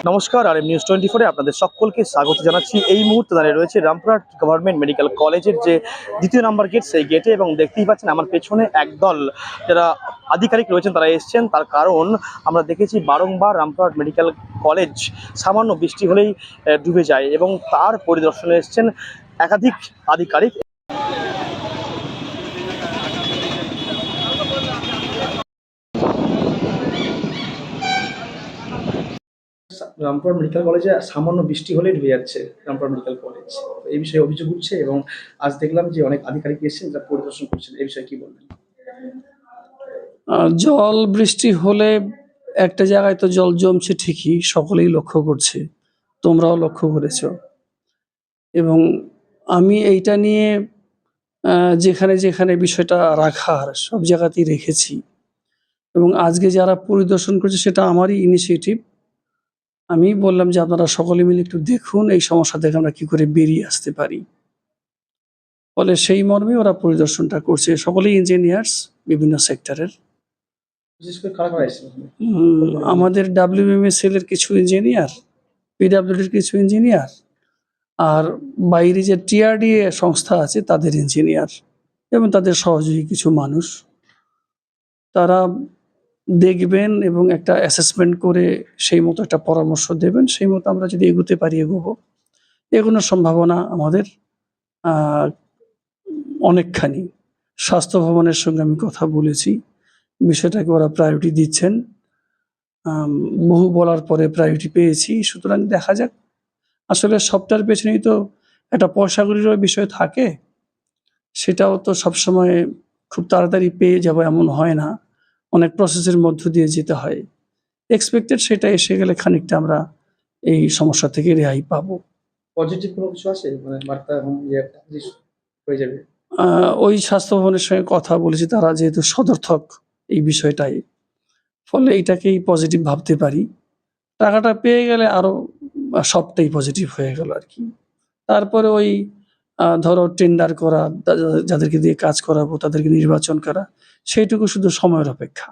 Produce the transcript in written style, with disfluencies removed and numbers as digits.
নমস্কার, আর নিউজ 24-এ আপনাদের সকলকে স্বাগত জানাচ্ছি। এই মুহূর্তে দাঁড়িয়ে রয়েছে রামপুরহাট গভর্নমেন্ট মেডিকেল কলেজের যে দ্বিতীয় নাম্বার গেট, সেই গেটে, এবং দেখতেই পাচ্ছেন আমার পেছনে একদল যারা আধিকারিক রয়েছেন তারা এসছেন। তার কারণ আমরা দেখেছি বারংবার রামপুরহাট মেডিকেল কলেজ সামান্য বৃষ্টি হলেই ডুবে যায়, এবং তার পরিদর্শনে এসছেন একাধিক আধিকারিক। রামপুরহাট মেডিকেল কলেজে সামান্য বৃষ্টি হলেই ডুবে যাচ্ছে রামপুরহাট মেডিকেল কলেজ। এই বিষয়ে অভিযোগ উঠছে, এবং আজ দেখলাম যে অনেক আধিকারিক এসেছেন যারা পরিদর্শন করছেন। এই বিষয়ে কি বলবেন? জল বৃষ্টি হলে একটা জায়গায় তো জল জমছে, ঠিকই, সকলেই লক্ষ্য করছে, তোমরাও লক্ষ্য করেছ। এবং আমি এইটা নিয়ে যেখানে যেখানে বিষয়টা রাখার সব জায়গাতেই রেখেছি, এবং আজকে যারা পরিদর্শন করছে সেটা আমারই ইনিশিয়েটিভ। আমি বললাম যে আপনারা সকলে মিলে একটু দেখুন এই সমস্যা থেকে আমরা কি করে বেরিয়ে আসতে পারি। ফলে সেই মর্মে ওরা পরিদর্শনটা করছে, সকলেই ইঞ্জিনিয়ার্স বিভিন্ন সেক্টরের। বিশেষ করে কারা কারা এসেছেন? আমাদের WMSL এর কিছু ইঞ্জিনিয়ার, PWDর কিছু ইঞ্জিনিয়ার, আর বাইরে যে TRDA সংস্থা আছে তাদের ইঞ্জিনিয়ার এবং তাদের সহযোগী কিছু মানুষ, তারা দেখবেন এবং একটা অ্যাসেসমেন্ট করে সেই মতো একটা পরামর্শ দেবেন। সেই মতো আমরা যদি এগোতে পারি এগোবো। এগোনোর সম্ভাবনা আমাদের অনেকখানি। স্বাস্থ্য ভবনের সঙ্গে আমি কথা বলেছি, বিষয়টাকে ওরা প্রায়োরিটি দিচ্ছেন। বহু বলার পরে প্রায়োরিটি পেয়েছি, সুতরাং দেখা যাক। আসলে সবটার পেছনেই তো একটা পয়সাকড়িরও বিষয় থাকে, সেটাও তো সবসময় খুব তাড়াতাড়ি পেয়ে যাবো এমন হয় না, অনেক প্রসেসের মধ্য দিয়ে যেতে হয়। এক্সপেক্টেড সেটা এসে গেলে খানিকটা আমরা এই সমস্যা থেকে রেহাই পাবো। পজিটিভ কোনো কিছু আছে, মানে বার্তা এবং হয়ে যাবে? ওই স্বাস্থ্য ভবনের সঙ্গে কথা বলেছি, তারা যেহেতু সদর্থক এই বিষয়টাই, ফলে এইটাকেই পজিটিভ ভাবতে পারি। টাকাটা পেয়ে গেলে আরো সবটাই পজিটিভ হয়ে গেল আর কি। তারপরে ওই ধরো টেন্ডার করা, যাদেরকে দিয়ে কাজ করাবো তাদেরকে নির্বাচন করা, সেইটুকু শুধু সময়ের অপেক্ষা।